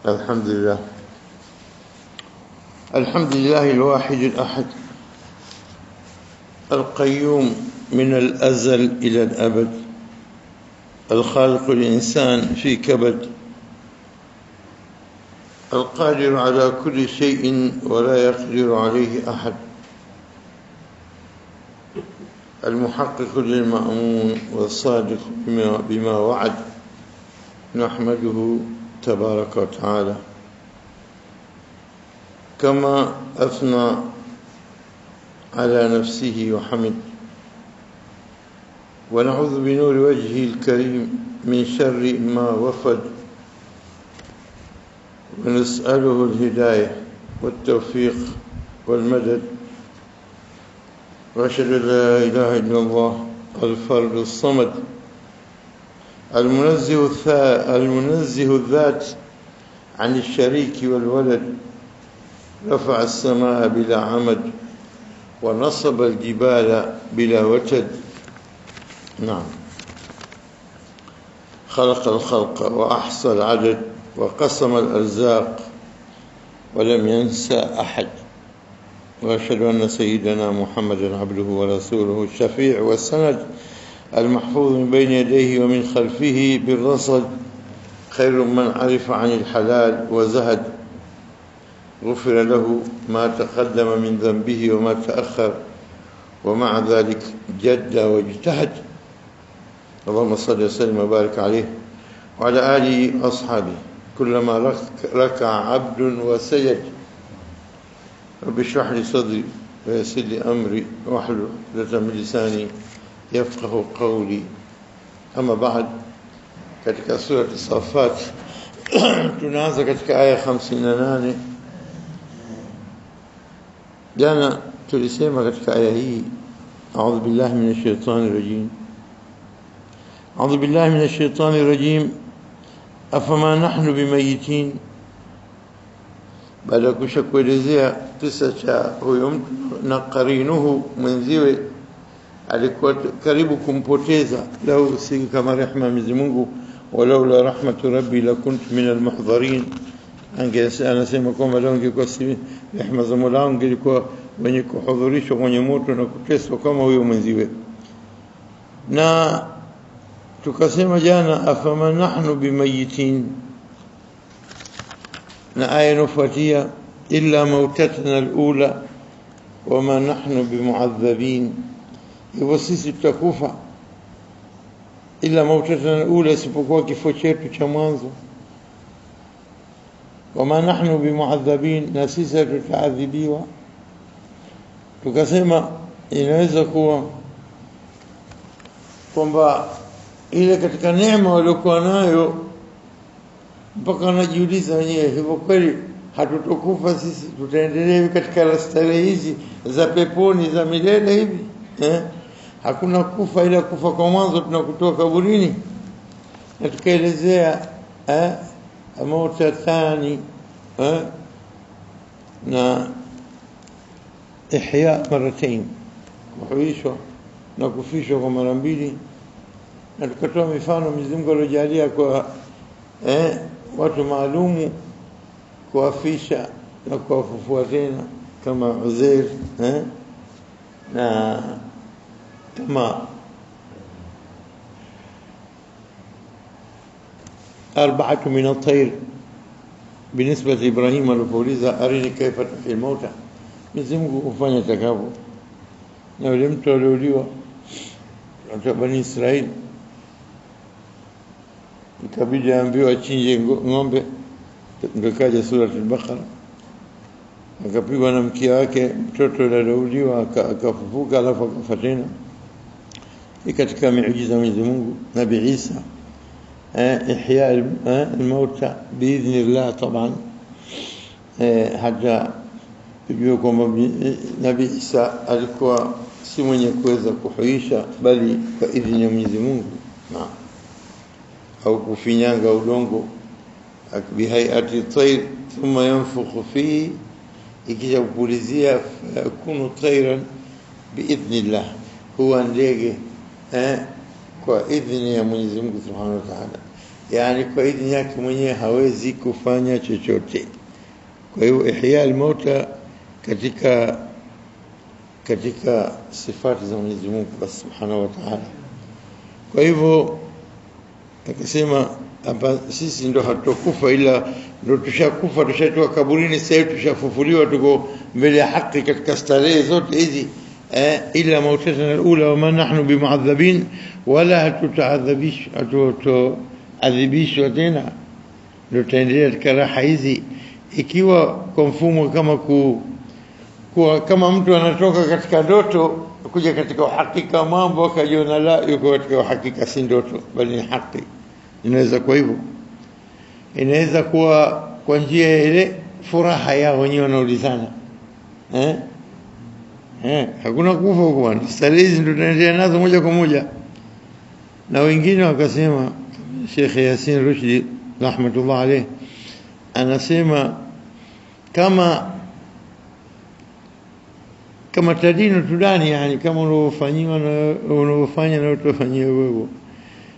الحمد لله. الحمد لله الواحد الأحد القيوم من الأزل إلى الأبد، الخالق الإنسان في كبد، القادر على كل شيء ولا يقدر عليه أحد، المحقق للمأمون والصادق بما وعد. نحمده تبارك وتعالى كما أثنى على نفسه وحمد، ونعوذ بنور وجهه الكريم من شر ما وفد، ونسأله الهداية والتوفيق والمدد. وأشهد أن لا إله إلا الله الفرد الصمد المنزه الذات عن الشريك والولد، رفع السماء بلا عمد ونصب الجبال بلا وتد. نعم، خلق الخلق وأحصى العدد وقسم الأرزاق ولم ينسى أحد. وأشهد أن سيدنا محمدا عبده ورسوله الشفيع والسند المحفوظ من بين يديه ومن خلفه بالرصد، خير من عرف عن الحلال وزهد، غفر له ما تقدم من ذنبه وما تأخر، ومع ذلك جد واجتهد. اللهم صل وسلم وبارك عليه وعلى آله وأصحابه. كلما ركع عبد وسجد، رب اشرح لي صدري ويسر لي أمري واحلل عقدة من لساني يفقه قولي. أما بعد، katika sura As-Saffat tunaanza katika aya 58. Jana tulisema katika aya hii, a'udhu billahi minash shaitani rajim, a'udhu billahi minash shaitani rajim, afama nahnu bimayitin. Baada ya kuelezea kisa cha huyo mtu na qarinuhu mwenziwe alikuwa karibu kumpoteza, lau si kama rehema Mwenyezi Mungu, walaula rahmatu rabbi lakuntu min almuhdharin. Anasema kwamba lau ingekuwa si rehema za Mola wangu ilikuwa wenye kuhudhurishwa kwenye moto na kuteswa kama huyo mwenziwe. Na tukasema jana, afama nahnu bimayitin, na aya inayofuatia, illa mautatana alula wama nahnu bimuadhabin. Hivyo sisi tutakufa, ila mautatana alula, isipokuwa kifo chetu cha mwanzo. Wama nahnu bimuadhabin, na sisi tutaadhibiwa. Tukasema inaweza kuwa kwamba ile katika neema waliokuwa nayo mpaka wanajiuliza wenyewe, hivyo kweli hatutokufa sisi? Tutaendelea katika starehe hizi za peponi za milele hivi? Hakuna kufa ila kufa kwa mwanzo, tunakutoa kaburini. Na tukaelezea mautatani na ihya maratain, kuhuishwa na kufishwa kwa mara mbili. Na tukatoa mifano Mwenyezi Mungu aliyojalia kwa watu maalumu kuwafisha na kuwafufua tena, kama Uzair na kama 4 min at-tayr. بالنسبة لإبراهيم alipouliza arini kaifa tuhyi mauta, Mwenyezi Mungu hufanya takavyo. Na yule mtu aliuliwa katika Bani Israeli, ikabidi aambiwe achinje ng'ombe, ndio kaja sura al-Baqara, akapigwa na mkia wake, mtoto aliuliwa akafufuka, alafu akafa tena. Katika miujiza Mwenyezi Mungu. Nabii Isa ihya al-mauta biidhnillah, taban haja kujua kwamba Nabii Isa alikuwa si mwenye kuweza kuhuisha, bali kwa idhini ya Mwenyezi Mungu, au kufinyanga udongo bihayati tayr thumma yanfukhu fihi, ikisha kupulizia yakunu tayran biidhnillah, huwa ndege kwa idhini ya Mwenyezi Mungu Subhanahu wa Ta'ala. yani kwa idhini yake mwenyewe hawezi kufanya chochote. Kwa hiyo ihya al-mauta katika sifati za Mwenyezi Mungu Subhanahu wa Ta'ala. Kwa hivyo akisema hapa sisi ndo hatukufa, ila ndo tushakufa, tushatoka kaburini, sasa tushafufuliwa, tuko mbele ya haki katika starehe zote hizi. Ila mautatana al-ula wa ma nahnu bimu'adhabin, wala hatuadhibishwa tena, ndo taendelea katika raha hizi. Ikiwa kwa mfumo kama mtu anatoka katika ndoto kuja katika uhakika mambo, akajiona la yuko katika uhakika, si ndoto bali ni haki. Inaweza kwa hivyo, inaweza kuwa kwa njia ile furaha yao wenyewe wanaulizana, hakuna kufa huko bwana, starehe ndio tunaendelea nazo moja kwa moja. Na wengine wakasema, Sheikh Yasin Rushdi rahmatullah alayh anasema kama tadino tudani, yani kama unaofanywa na unaofanya na utofanyia wewe.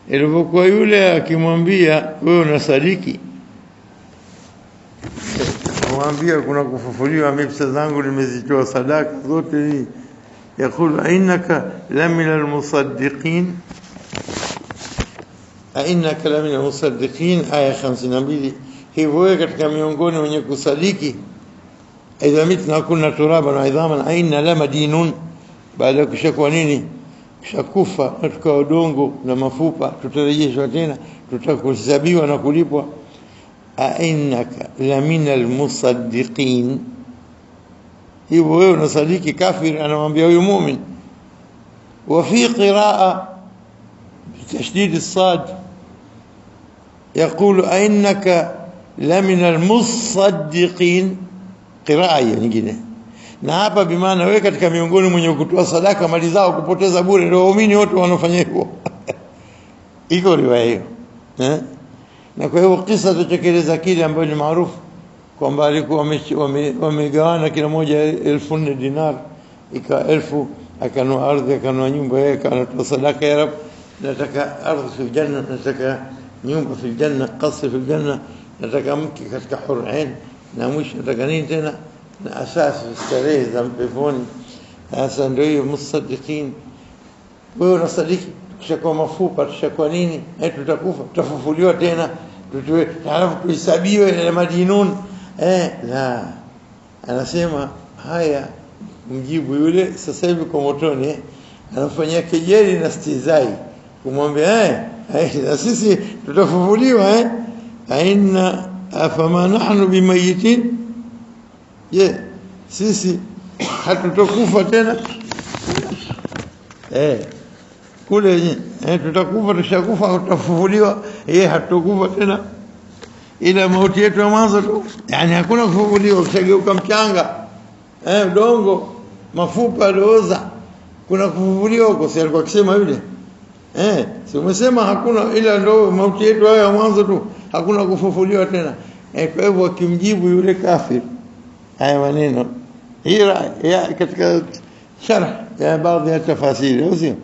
Ilipokuwa yule akimwambia wewe unasadiki, kumwambia kuna kufufuliwa, mimi pesa zangu nimezitoa sadaka zote hii, yakulu innaka lamina almusaddiqin, innaka lamina almusaddiqin, aya 52. Hivyo wewe katika miongoni wenye kusadiki, idha mitna kunna turaban wa idhaman aina lamadinun, baada ya kushakuwa nini, kushakufa katika udongo na mafupa, tutarejeshwa tena, tutakuhesabiwa na kulipwa. Ainnaka lamina almusaddiqin, hivyo wewe unasadiki. Kafir anamwambia huyu mu'min. Wa fi qiraa bitashdid as-sad yaqulu ainnaka lamina almusaddiqin, qiraa nyingine. Na hapa bimaana wewe katika miongoni mwenye kutoa sadaka mali zao kupoteza bure, ndio waumini wote wanafanya hivyo. Iko riwaya hiyo. Na kwa hiyo kisa tutekeleza kile ambayo ni maarufu kwamba alikuwa wamegawana kila moja 1000 dinar, ika 1000, akanua ardhi, akanua nyumba, yeye kanatoa sadaka, ya Rabb nataka ardhi fil janna, nataka nyumba fil janna, qasr fil janna, nataka mke katika hur'ain, na mwisho nataka nini tena, na asasi starehe za peponi. Sasa ndio hiyo musaddiqin. Wewe unasadiki tushakuwa mafupa, tushakuwa nini, tutakufa, tutafufuliwa tena, halafu tuhesabiwe na madinun. La, anasema haya, mjibu yule sasa hivi kwa motoni, anafanyia kejeli na stizai, kumwambia na sisi tutafufuliwa, aina afama nahnu bimayitin, je sisi hatutokufa tena? Kule tutakufa, tushakufa, tutafufuliwa, hatutokufa tena, ila mauti yetu ya mwanzo tu, yani hakuna kufufuliwa, kushageuka mchanga, udongo, mafupa yalioza, kuna kufufuliwa huko. Si alikuwa akisema yule, si umesema hakuna, ila ndio mauti yetu ya mwanzo tu, hakuna kufufuliwa tena. Kwa hivyo akimjibu yule kafir haya maneno, ya katika sharh ya baadhi ya tafasiri, au sio?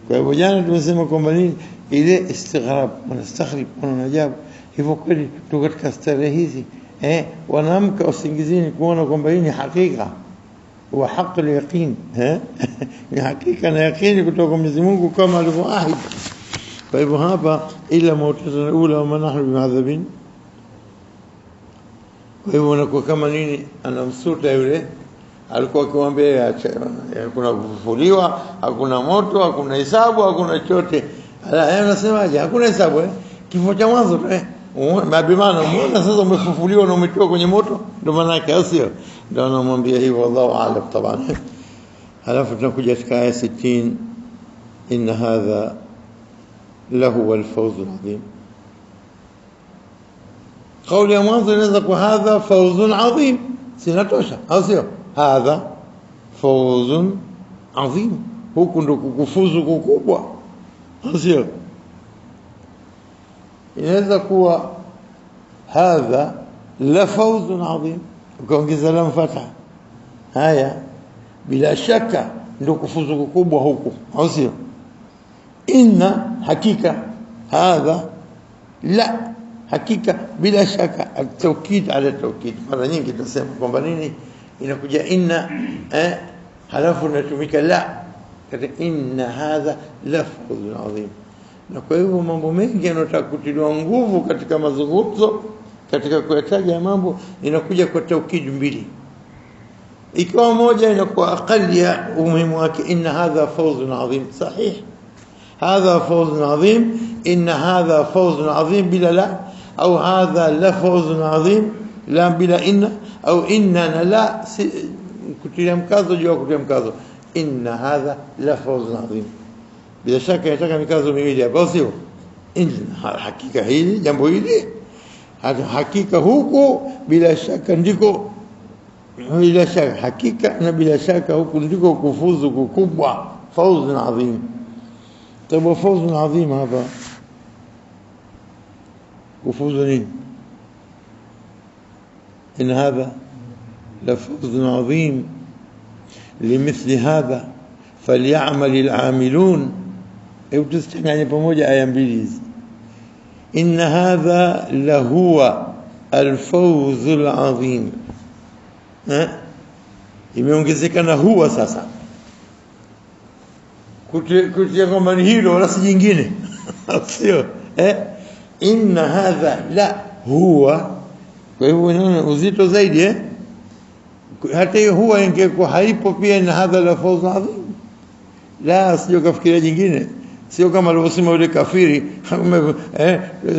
Kwa hivyo jana tumesema kwamba nini ile istighrab, wanastakhrib, wanajabu. Hivyo kweli tuko katika starehe hizi, wanaamka usingizini kuona kwamba hii ni hakika wa haqq al-yaqin, ni hakika na yaqini kutoka kwa Mwenyezi Mungu kama alivyoahidi. Kwa hivyo hapa ila mautatana al-ula wa ma nahnu bimu'adhabin. Kwa hivyo unakuwa kama nini, anamsuta yule alikuwa akimwambia hakuna kufufuliwa, hakuna moto, hakuna hisabu, hakuna chochote. Anasemaje? Hakuna hisabu, kifo cha mwanzo tu, maana umeona sasa umefufuliwa na umetoka kwenye moto, ndio maana yake, sio? Ndio anamwambia hivyo, wallahu a'lam taban. Halafu tunakuja katika aya 60, inna hadha lahu al-fawz al-azim. Kauli ya mwanzo inaweza kuwa hadha fawzun azim, sinatosha, au sio? Hadha fawzun azim, huku ndo kukufuzu kukubwa, au sio? Inaweza kuwa hadha la fawzun azim, ukaongeza lam fatha, haya bila shaka ndo kufuzu kukubwa huku, au sio? Inna hakika, hadha la hakika bila shaka, at-tawkid ala tawkid. Mara nyingi tunasema kwamba nini inakuja inna halafu inatumika la, katika inna hadha lafdhun adhim. Na kwa hivyo mambo mengi yanataka kutiliwa nguvu katika mazungumzo, katika kuyataja mambo, inakuja kwa tawkid mbili. Ikiwa moja inakuwa aqali ya umuhimu wake, inna hadha fawzun adhim, sahih, hadha fawzun adhim, inna hadha fawzun adhim bila la, au hadha la fawzun adhim la bila inna, au inna la kutilia mkazo juu kutilia mkazo, inna hadha la fawzun adhim. Bila shaka inataka mikazo miwili hapa, sio? Inna hakika hili jambo hili, hakika huko bila shaka ndiko, bila shaka hakika na bila shaka huko ndiko kufuzu kukubwa, fawzun adhim. طيب فوز عظيم هذا، وفوز نين إن هذا لفوز عظيم لمثل هذا فليعمل العاملون. يعني pamoja aya mbili hizi, إن هذا لهو الفوز العظيم، imeongezeka na huwa sasa kutia kwamba ni hilo wala si jingine sio inna hadha la huwa. Kwa hivyo unaona uzito zaidi hata hiyo huwa ingekuwa haipo pia, inna hadha la fawz adhim, la sio kafikiria jingine, sio kama alivyosema yule kafiri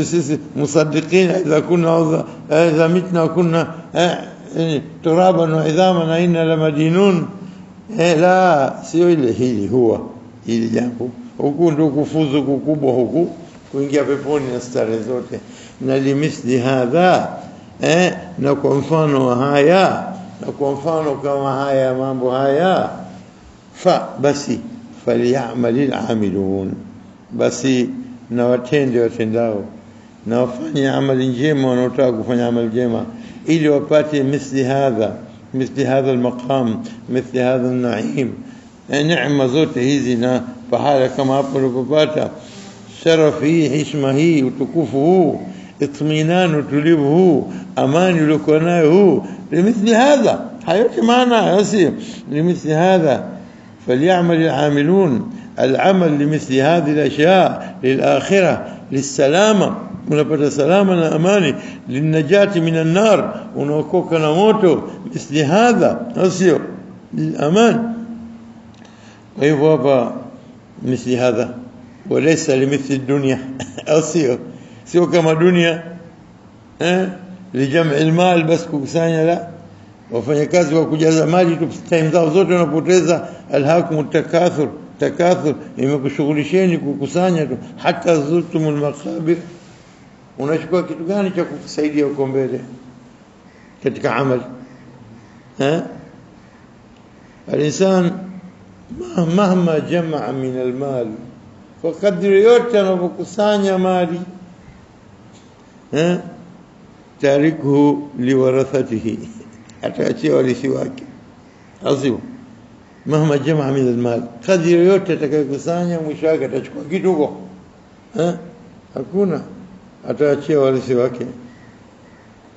sisi musaddiqin idha kunna idha mitna kunna turaban wa idhaman inna lamadinun, la sio ile, hili huwa hili jambo huku ndio kufuzu kukubwa, huku kuingia peponi na stare zote. Na limithli hadha na kwa mfano wa haya, na kwa mfano kama haya mambo haya, fa basi falyamalil amilun, basi na watende watendao, na wafanye amali njema wanaotaka kufanya amali njema, ili wapate mithli hadha المقام, مثل هذا النعيم, neema zote hizi na pahala kama hapo ulipopata, sharafi hii, heshima hii, utukufu huu, itminanu, utulivu huu, amani uliokuwa nayo huu, limithli hadha, hayote maana yasi limithli hadha falyamal al'amilun, al'amal limithli hadhihi al-ashya lil-akhirah, lis-salama, unapata salama na amani, linajati minan nar, unaokoka na moto, mithli hadha asio lil-aman. Kwa hivyo hapa mithli hadha walaysa limithli dunya, sio kama dunia lijam'i almal, bas kukusanya, la, wafanya kazi wa kujaza mali tu, time zao zote wanapoteza. Alhaakum takathur, imekushughulisheni kukusanya tu, hata zurtumul maqabir. Unachukua kitu gani cha kukusaidia uko mbele katika amali? Al-insan mahma jamaa min almal, kwa kadri yote anapokusanya mali, tarikuhu liwarathatihi, ataachia warithi wake. Azio mahma jamaa min almal, kadri yote atakayokusanya mwisho wake atachukua kitu huko, hakuna, ataachia warithi wake.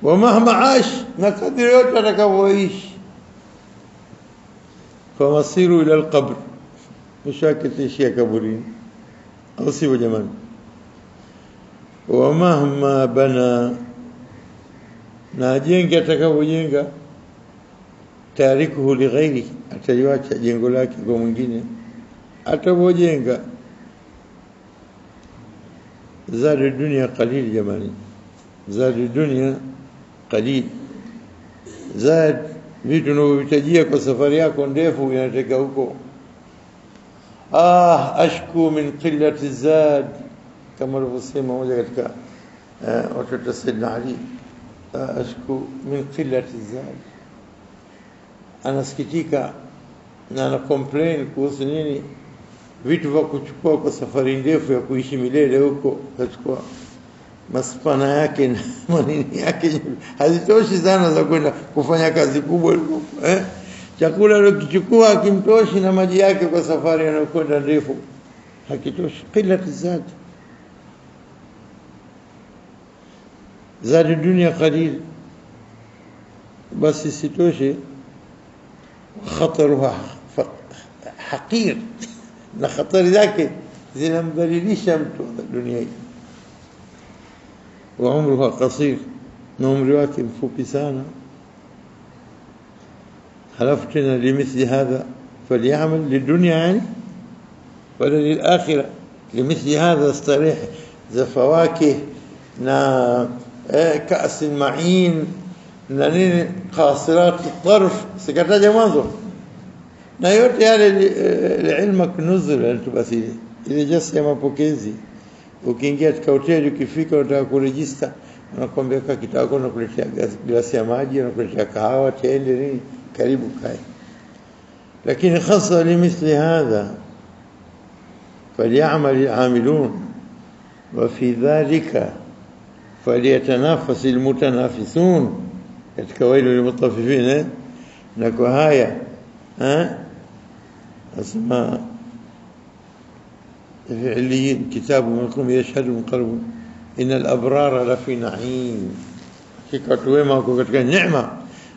Wa mahma ash, na kadri yote atakavyoishi, فمصيروا إلى القبر, مشاكل تشيا كبرين أصيبوا جمال. ومهما بنى, ناجينك تكوجينك, تاركه لغيره, أتجواك جينك لك ومنجينه, أتبوجينك. زاد الدنيا قليل جمال, زاد الدنيا قليل, زاد vitu unavyohitajia kwa safari yako ndefu inateka huko. Ashku min qillati zad, kama alivyosema moja katika watoto wa Sayyidina Ali, ashku min qillati zad, anasikitika na ana complain kuhusu nini? Vitu vya kuchukua kwa safari ndefu ya kuishi milele huko, kachukua maspana yake na manini yake hazitoshi sana za kwenda kufanya kazi kubwa, chakula ukichukua hakimtoshi, na maji yake kwa safari anayokwenda ndefu hakitoshi. Qillati zad, زاد الدنيا قليل بس سيتوشي خطرها حقير na khatari zake zinambadilisha mtu dunia hii. Wa umruha qasir, na umri wake mfupi sana. halafu tena limithli hadha falyamal lidunya yani wala lil-akhirah. limithli hadha istarih za fawakih na كأس المعين na nini qasirat at-tarf sikataja mwanzo, na yote yale ilmu kunuzul alitubasili ile jasi ya mapokezi. Ukiingia katika hoteli ukifika unataka kuregister, unakwambia kaka kitako na kuletea glasi ya maji na kuletea kahawa tende nini, karibu kae. lakini khassa limithli hadha falyamal al-amilun wa fi dhalika falyatanafas al-mutanafisun katika wailu lilmutaffifin. na kwa haya asma fi'liyin kitabu minkum yashhadu min qalbi innal abrara la fi na'im, hakika wema wako katika neema.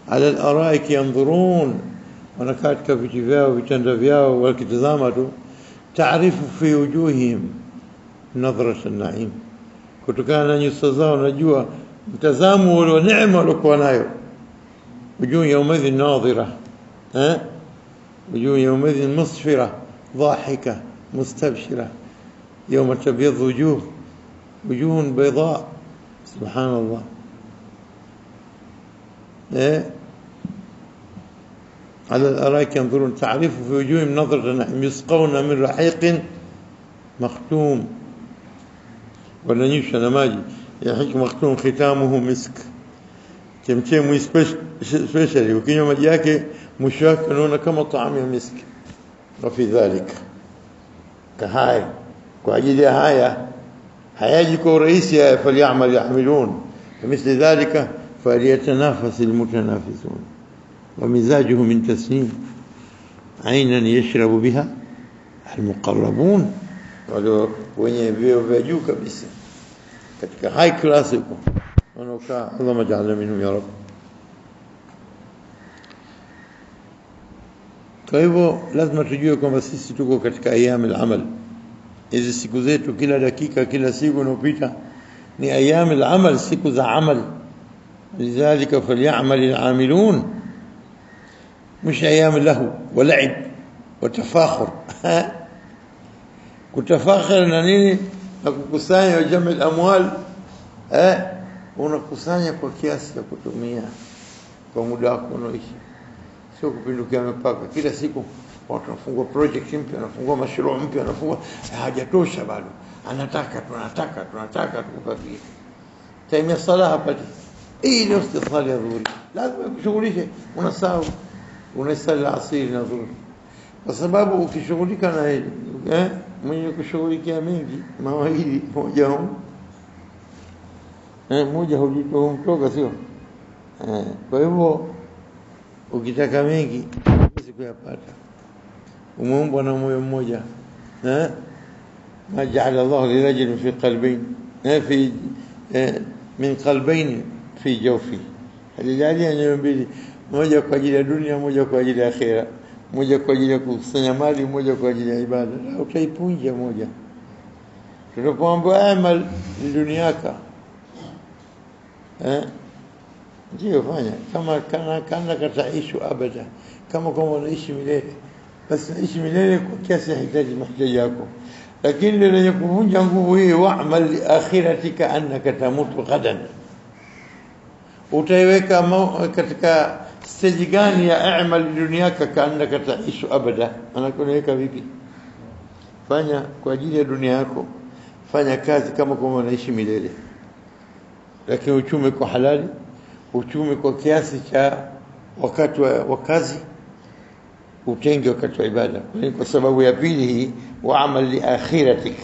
ala al-araik yanzurun, wanakaa katika viti vyao vitanda vyao wakitazama tu. taarifu fi wujuhihim nadhrat an-na'im, kutokana na nyuso zao najua mtazamo wa neema waliokuwa nayo. وجوه يومئذ ناظرة وجوه يومئذ مصفرة ضاحكة مستبشرة يوم تبيض وجوه بيضاء سبحان الله. على الأرائك ينظرون تعرف في وجوههم نظرة النعيم يسقون من رحيق مختوم ولا نيشا نماجي رحيق مختوم ختامه مسك. chemchemu especially ukinywa maji yake mwisho wake unaona kama taamu ya miski. wa fi dhalika kahai, kwa ajili ya haya hayaji kwa urahisi. haya falyamal yahmilun mithli dhalika falyatanafas almutanafisun. wa mizajuhu min tasnim aynan yashrabu biha almuqarrabun, wale wenye vyeo vya juu kabisa katika high class huko wanaokaa. Allahumma ja'alna minhum ya Rabb. Kwa hivyo lazima tujue kwamba sisi tuko katika ayyam al-amal. Hizi siku zetu, kila dakika, kila siku inopita ni ayyam al-amal, siku za amal. lidhalika falyamal al-amilun, مش ايام له ولعب وتفاخر. kutafakhir na nini, na kukusanya jamaa al-amwal, unakusanya kwa kiasi cha kutumia kwa muda wako unaoishi, sio kupindukia mipaka. Kila siku watu wanafungua project mpya, wanafungua mashruo mpya, wanafungua, hajatosha bado, tunataka tukupatie. Time ya sala hapati, hii ndio istithali ya dhuhuri, lazima kushughulishe. Unasahau unasali asiri na dhuhuri, kwa sababu ukishughulika na hili mwenye kushughulikia mengi mawili moja moja hujitoka sio. Kwa hivyo ukitaka mengi huwezi kuyapata. Umeumbwa na moyo mmoja. ما جعل الله لرجل في قلبين في من قلبين في جوفه. alijalia nyoyo mbili, moja kwa ajili ya dunia, moja kwa ajili ya akhera, moja kwa ajili ya kukusanya mali, moja kwa ajili ya ibada. Utaipunja moja. Tunapoambiwa amal duniaka, ndio fanya kama kana kataishu abada, kama unaishi milele, basi ishi milele kwa kiasi hitaji mahitaji yako. lakini lenye kuvunja nguvu hii, wa'mal li akhiratika annaka tamutu ghadan, utaiweka katika stage gani ya a'mal duniaka kaannaka taishu abada? Anakuweka vipi? Fanya kwa ajili ya dunia yako, fanya kazi kama unaishi milele, lakini uchume kwa halali, uchume kwa kiasi cha wakati wa kazi, utenge wakati wa ibada. Kwa sababu ya pili hii, wa'mal li akhiratik,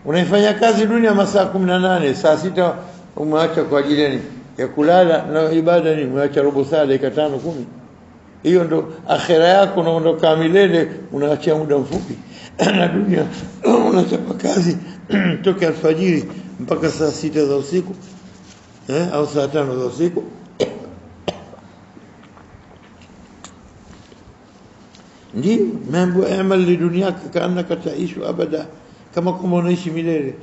unaifanya kazi dunia masaa 18, saa 6 umeacha kwa ajili ya kulala, na ibada ni umeacha robo saa, dakika 5 10. Hiyo ndo akhira yako, unaondoka milele, unaacha muda mfupi. Na dunia unachapa kazi toka alfajiri mpaka saa 6 za usiku, au saa 5 za usiku, ndio mambo amal li dunyaka kaannaka taishu abada, kama kwamba unaishi milele.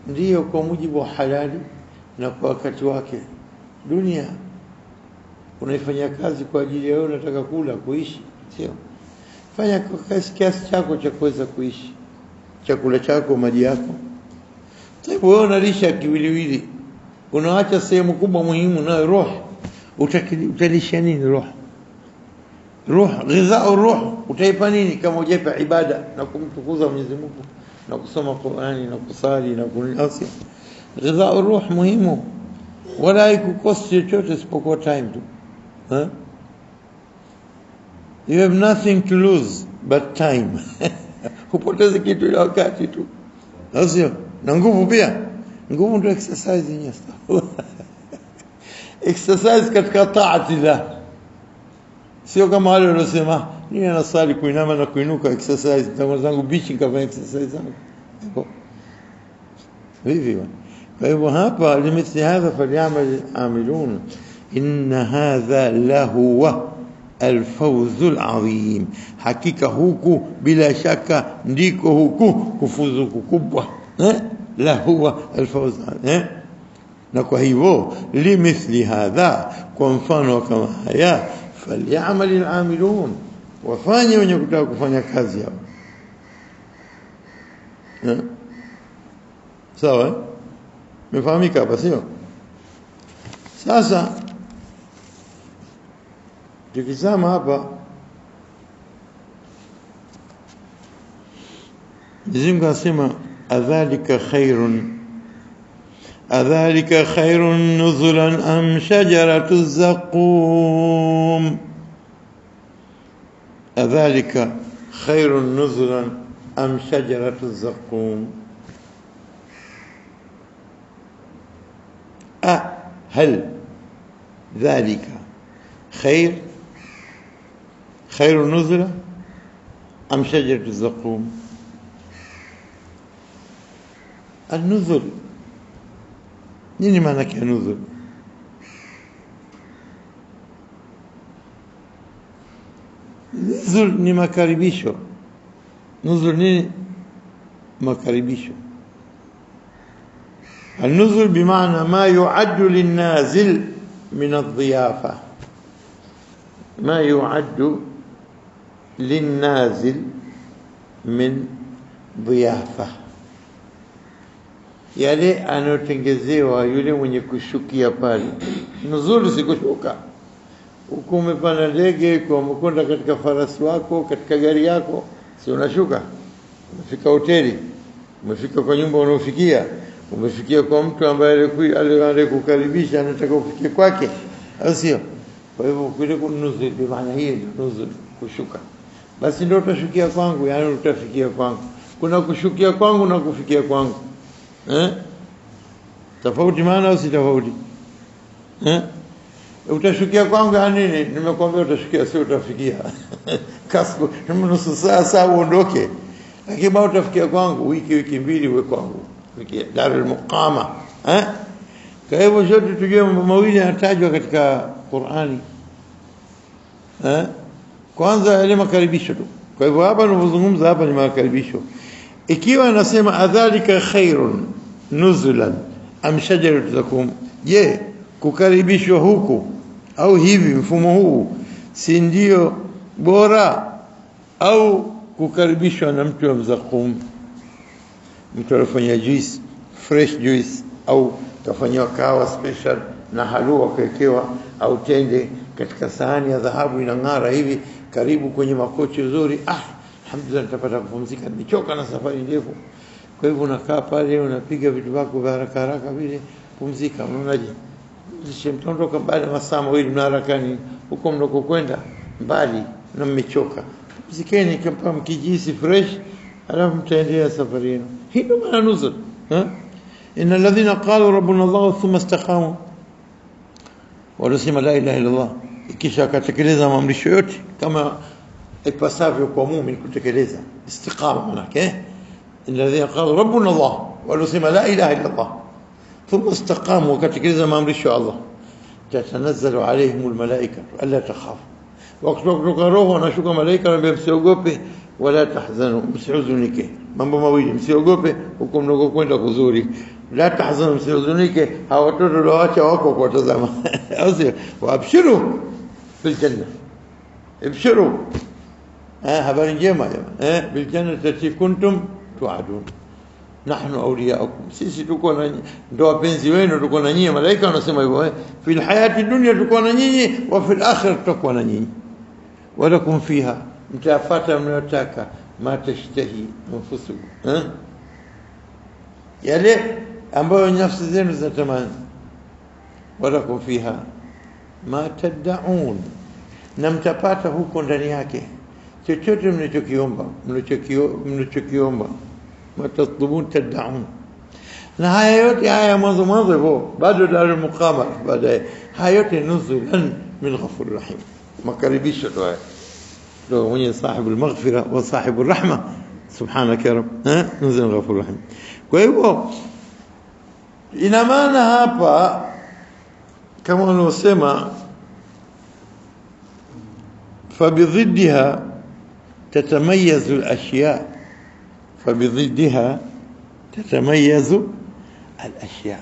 Ndio kwa mujibu wa halali na kwa wakati wake. Dunia unaifanya kazi kwa ajili ya wewe unataka kula, kuishi, sio? Fanya kwa kiasi chako cha kuweza kuishi, chakula chako, maji yako. Sasa wewe unalisha kiwiliwili, unaacha sehemu kubwa muhimu na roho. Utalisha nini roho? Roho, ghidhaa roho utaipa nini kama hujaipa ibada na kumtukuza Mwenyezi Mungu na kusoma Qur'ani na kusali na kunasi? Ghidhaa roho muhimu, wala haikukosi chochote isipokuwa time tu. You have nothing to lose but time. Upoteze kitu ile wakati tu, sio? Na nguvu pia, nguvu ndio exercise yenyewe. Exercise katika taati Allah, sio kama wale wanaosema mimi nasali kuinama na kuinuka exercise, tangu zangu bichi nikafanya exercise zangu hivyo. Kwa hivyo hapa limithli hadha falyamal amilun inna hadha lahuwa الفوز العظيم. hakika huku bila shaka ndiko huku kufuzu kukubwa, la huwa alfawz. Na kwa hivyo limithli hadha, kwa mfano kama haya, falyamal alamilun, wafanye wenye kutaka kufanya kazi hapo. Sawa, mmefahamika hapa, sio? Sasa tukisema hapa Mwenyezi asema adhalika khairun nuzulan am shajaratu zaqum. Adhalika khairun nuzulan am shajaratu zaqum. هل ذلك خير النزلة أم شجرة الزقوم؟ النزل nini maana yake nuzul? Nuzul ni makaribisho. Nuzul ni makaribisho. النزل بمعنى ما يعد للنازل من الضيافة، ما يعد للنازل من ضيافة، yale anotengezewa yule mwenye kushukia pale. Nuzul si kushuka. Uko umepanda ndege, kwa umekwenda katika farasi wako, katika gari yako, si unashuka? Umefika hoteli, umefika kwa nyumba unaofikia, umefikia kwa mtu ambaye alikukaribisha, anataka ufikie kwake, au sio? Kwa hivyo kile kunuzul bi maana hii ndio nuzul, kushuka. Basi ndio utashukia kwangu, yani utafikia kwangu. Kuna kushukia kwangu na kufikia kwangu. Tofauti maana au si tofauti? Utashukia kwangu yani nini? Nimekwambia utashukia, sio utafikia. Kasko nusu saa uondoke. Lakini bado utafikia kwangu wiki mbili uwe kwangu. Wiki Darul Muqama. Kwa hivyo shote tujue mambo mawili yanatajwa katika Qur'ani. Kwanza yale makaribisho tu. Kwa hivyo hapa tunazungumza hapa ni makaribisho. Ikiwa anasema adhalika khairun nuzulan am shajaratu zakum, je, kukaribishwa huku au hivi mfumo huu si ndio bora au kukaribishwa na mtu wa mzakum, mtu alifanya juice, fresh juice, au kafanywa kawa special na halua kuwekewa au tende katika sahani ya dhahabu inang'ara hivi karibu kwenye makochi nzuri? Alhamdulillah, nitapata kupumzika, nimechoka na safari ndefu. Kwa hivyo unakaa pale unapiga vitu vyako haraka haraka vile, pumzika. Unaonaje? Mtondoka baada ya masaa mawili mnaharakani huko mnakokwenda mbali na mmechoka, pumzikeni kama mkijisi fresh, alafu mtaendelea safari yenu. Hii ndio maana nuzul. Inna alladhina qalu rabbuna Allah thumma istaqamu, walisema la ilaha illa Allah, kisha akatekeleza maamrisho yote kama ipasavyo kwa muumini kutekeleza. Istiqama maana yake, inna alladhina qalu rabbuna Allah walisema la ilaha illa Allah ثم استقاموا وكتكلم maamrisho Allah, tatanazzalu alayhimul malaika alla takhafu, wakitoka roho wanashuka malaika wanambia msiogope wala tahzanu, msihuzunike. Mambo mawili, msiogope huko mnako kwenda kuzuri, la tahzanu, msihuzunike. Hawa watoto walioacha wako kuwatazama au waabshiru bil janna, ibshiru, habari njema jamaa, bil janna allati kuntum tuadun, nahnu awliyaukum, sisi tuko na ndo wapenzi wenu, tuko na nyinyi. Malaika wanasema hivyo, fil hayati dunya tuko na nyinyi, wa fil akhirah tuko na nyinyi, walakum fiha, mtafata mnayotaka, ma tashtahi anfusukum, yale ambayo nafsi zenu zinatamani, walakum fiha ma tad'un, na mtapata huko ndani yake chochote mnachokiomba, ma tatlubun tad'un. Na haya yote haya mwanzo hivyo, bado darul muqama, baadaye haya yote nuzulan min ghafur rahim, makaribisho tu haya ndo mwenye sahibu al-maghfira wa sahibu ar-rahma, subhanaka ya rab, nuzul ghafur rahim. Kwa hivyo ina maana hapa kama wanaosema فبضدها تتميز الأشياء، فبضدها تتميز الأشياء.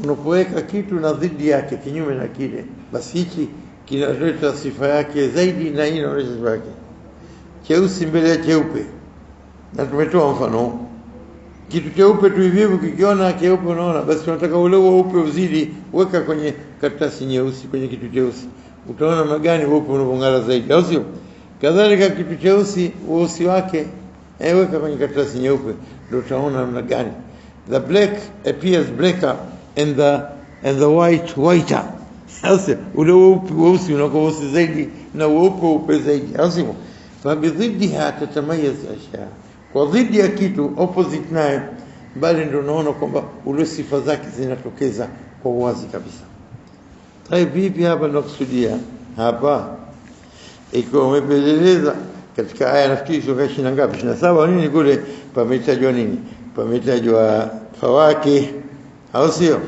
Unapoweka kitu na dhidi yake, kinyume na kile, basi hichi kinaleta sifa yake zaidi na hii inaonyesha sifa yake. Cheusi mbele ya cheupe, na tumetoa mfano, kitu cheupe tu hivi kikiona cheupe unaona, basi tunataka ule weupe uzidi, weka kwenye karatasi nyeusi, kwenye kitu cheusi, utaona namna gani weupe unavong'ara zaidi, au sio? Kadhalika kitu cheusi weusi wake weka kwenye karatasi nyeupe, ndio utaona namna gani the black appears blacker and the white whiter, au sio? Ule weupe weusi unakuwa weusi zaidi na weupe zaidi, au sio? Fabidhiddiha tatamayaz ashya, kwa dhidi ya kitu opposite naye, bali ndio unaona kwamba ule sifa zake zinatokeza kwa uwazi kabisa. Vipi hapa nakusudia hapa, ikiwa umepeleleza katika aya nafikiri sura 20 ngapi, 27 nini kule, pametajwa nini? Pametajwa fawaki, au sio?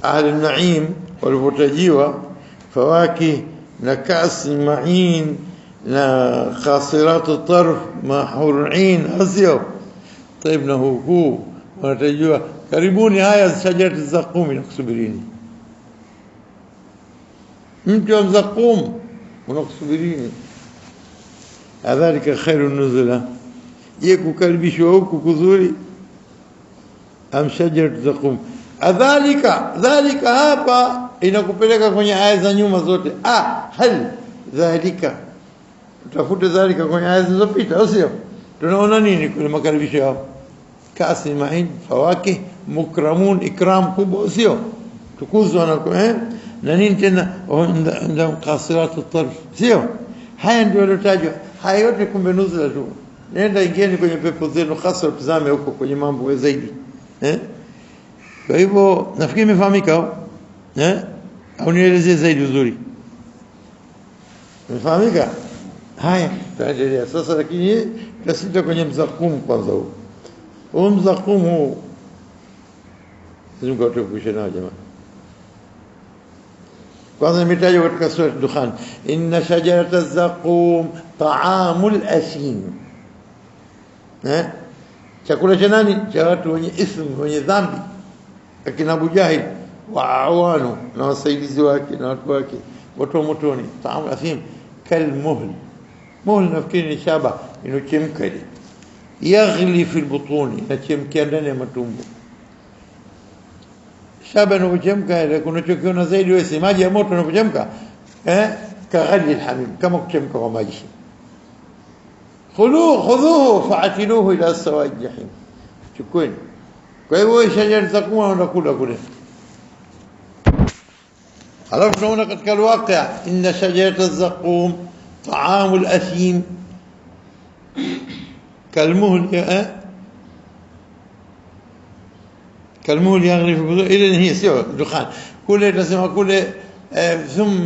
Ahli naim walipotajiwa fawaki na kasi ma'in na khasirat at-tarf mahur'in, au sio? طيب na huku wanatajwa karibuni haya shajarat az-zaqum, nakusubirini mti wa mzaqum unakusubirini. Adhalika khairu nuzula, je kukaribishwa huku kuzuri, am shajarat zaqum. Dhalika hapa inakupeleka kwenye aya za nyuma zote. Hal dhalika, utafute dhalika kwenye aya zilizopita, au sio? Tunaona nini kule makaribisho yao? Kasi ma'in, fawakih, mukramun, ikram kubwa, sio? Tukuzwa na nini tena, ndio qasirat at-tarf, sio? Haya ndio yalotajwa. Haya yote kumbe nuzula tu. Nenda ingieni kwenye pepo zenu, hasa tuzame huko kwenye mambo zaidi. Kwa hivyo nafikiri imefahamika, au nielezee zaidi uzuri? Imefahamika? Haya, tuendelea sasa, lakini tutasita kwenye mzakum kwanza. Huu mzakum huu Mungu atuepushe nao jamaa. Kwanza imetajwa katika sura Dukhan, inna shajarata az-zaqum ta'amul asim. Chakula cha nani? Cha watu wenye ismu, wenye dhambi, akina Abu Jahil wa awanu na wasaidizi wake na watu wake, watu motoni. Ta'amul asim kalmuhl, muhl nafikiri ni shaba inochemka ile, yaghli fi al-butun, inachemkia ndani ya matumbo. Shaba inapochemka ile kunachokiona zaidi wewe, si maji ya moto yanapochemka, kaghali alhamim, kama kuchemka kwa maji. Khudhuhu fa'atiluhu ila sawa'i jahim, chukweni. Kwa hivyo shajara zaqum unakula kule. Alafu tunaona katika alwaqi' inna shajarata az-zaqum ta'amul asim kalmuhl كالمول يغلي في البذور إلى هي سوى الدخان كله تسمى كله ثم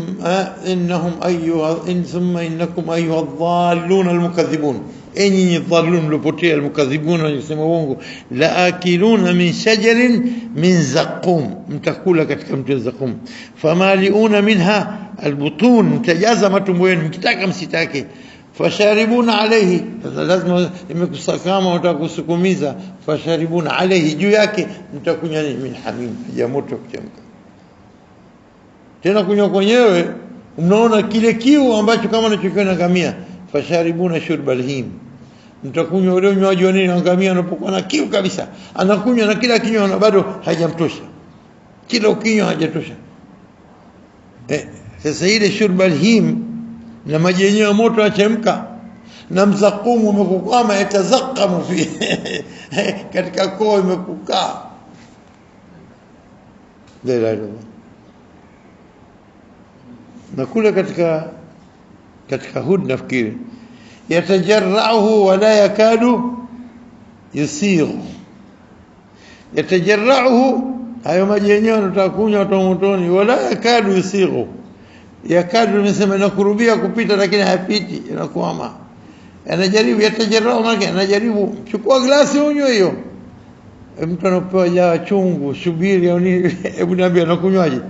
إنكم أيها الضالون المكذبون. enyi dhalun mlopotea almukadhibuna wanasema uongo la akiluna min shajarin min zaqum mtakula katika mti wa zaqum famaliuna minha albutun mtajaza matumbo yenu mkitaka msitake fasharibuna alayhi lazima imekusakama utakusukumiza fasharibuna alayhi juu yake mtakunywa min hamim ya moto kuchemka tena kunywa kwenyewe mnaona kile kiu ambacho kama unachokiona ngamia fasharibuna shurbal him mtakunywa ule unywaji wa nini ngamia anapokuwa na kiu kabisa anakunywa na kila kinywa na bado hajamtosha kila kinywa hajatosha sasa ile shurbal him na maji yenyewe moto yachemka na mzakumu umekukwama yatazakamu fi katika koo imekukaa ndio na kule katika hud nafikiri yatajarra'uhu wa la yakadu yusighu yatajarra'uhu hayo maji yenyewe utakunywa motoni wala yakadu yusighu yakadu nimesema nakurubia kupita lakini hapiti inakwama anajaribu yatajarra'u maana anajaribu chukua glasi unywe hiyo mtu anapewa jawa chungu subiri au nini hebu niambie anakunywaje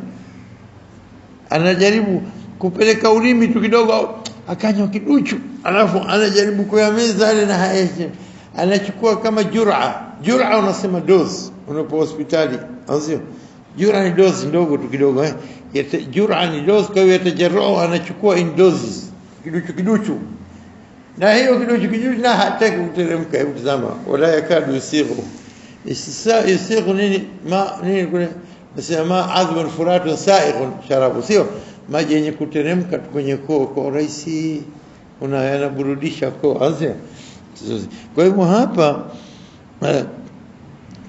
anajaribu kupeleka ulimi tu kidogo akanywa kiduchu alafu anajaribu kuyameza ile na haeje anachukua kama jur'a unasema dose unapo hospitali azio jur'a ni dose ndogo tu kidogo jur'a ni dose kwa hiyo yatajarrao anachukua in doses kiduchu na hiyo kiduchu na hataki kuteremka hebu tazama wala yakadu yusighu yusighu nini kule nasema adhbun furatun sa'ighun sharabu sio maji yenye kuteremka kwenye koo kwa rahisi yanaburudisha koo azia kwa hivyo hapa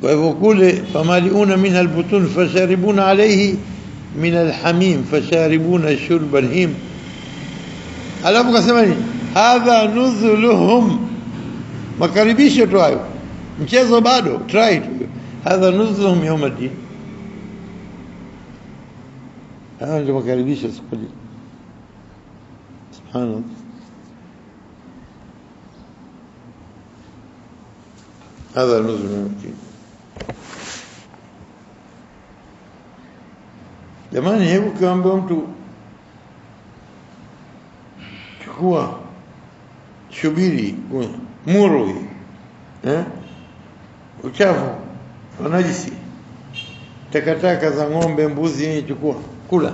kwa hivyo kule famaliuna min albutun fasharibuna alayhi min alhamim fasharibuna shurb alhim alafu kasema nini hadha nuzuluhum makaribisho tu hayo mchezo bado try hadha nuzuluhum yawm ad-din هذا اللي ما كاربيش اسكولي سبحان الله هذا النزل من الدين jamani hebu kiambia mtu chukua shubiri muru uchafu wanajisi takataka za ng'ombe mbuzi chukua kula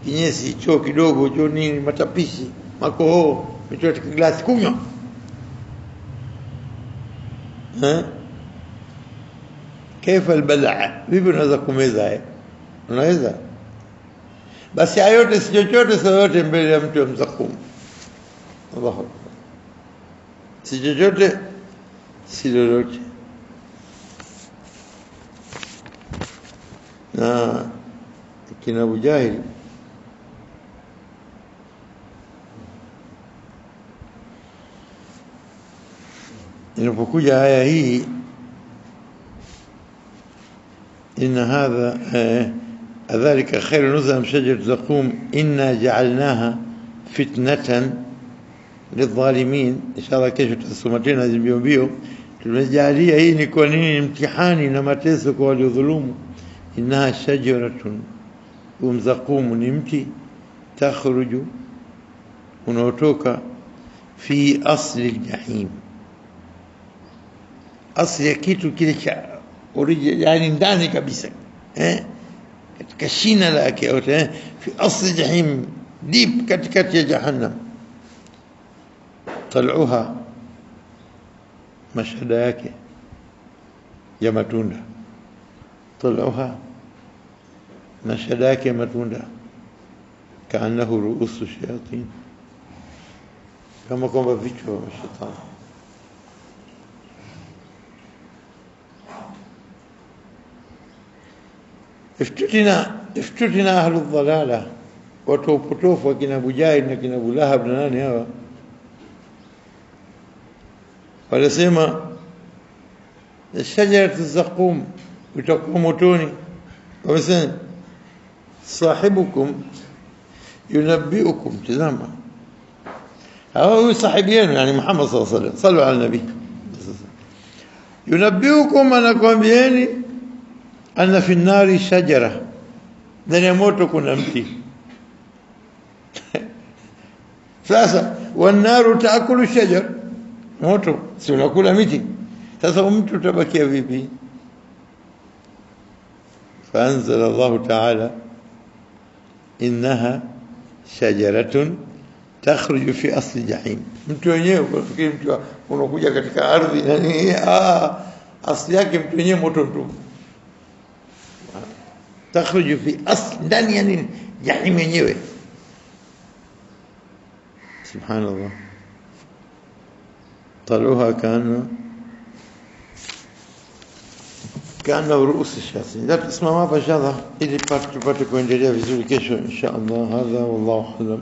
kinyesi choo kidogo choo nini matapishi makoho michoa katika glasi kunywa كيف البلع vipi unaweza kumeza unaweza basi hayote si chochote yote mbele ya mtu mzakum Allahu si chochote si lolote na kina Mujahid inapokuja aya hii إن هذا ذلك خير نزل من شجرة زقوم إنا جعلناها فتنة للظالمين إن شاء الله kesho tutasomana hizo mbio tumejalia hii ni kwa nini imtihani na mateso kwa waliodhulumu inna shajaratun umzaqum ni mti takhruju unaotoka fi asli aljahim asli ya kitu kile cha yani ndani kabisa katika shina lake yote fi asli jahim deep katikati ya jahannam tal'uha mashada yake ya matunda tal'uha mashada yake ya matunda kaanahu ruusu shayatin kama kwamba vichwa vya shetani افتتنا أهل الضلالة وتوبتوف وكنا أبو جاهل وكنا أبو لهب ناني هوا ولسيما الشجرة الزقوم وتقومتوني ومثلا صاحبكم ينبئكم تزاما هو صاحبين يعني محمد صلى الله عليه وسلم. صلوا على النبي. ينبئكم أنكم بيني أن في النار شجرة، ndani ya moto kuna mti. Sasa wanaru taakulu shajar, moto si unakula miti. Sasa mtu utabakia vipi? فأنزل الله تعالى إنها شجرة تخرج في أصل الجحيم. mtu wenyewe unafikiri mtu unakuja katika ardhi nani asli yake mtu wenyewe moto tu. تخرج في أصل ndani yani jahim yenyewe. سبحان الله. طلعوها كأنه رؤوس الشياطين. لا تسمع ما بشذا إلي بارتو kuendelea vizuri kesho إن شاء الله. هذا والله أعلم.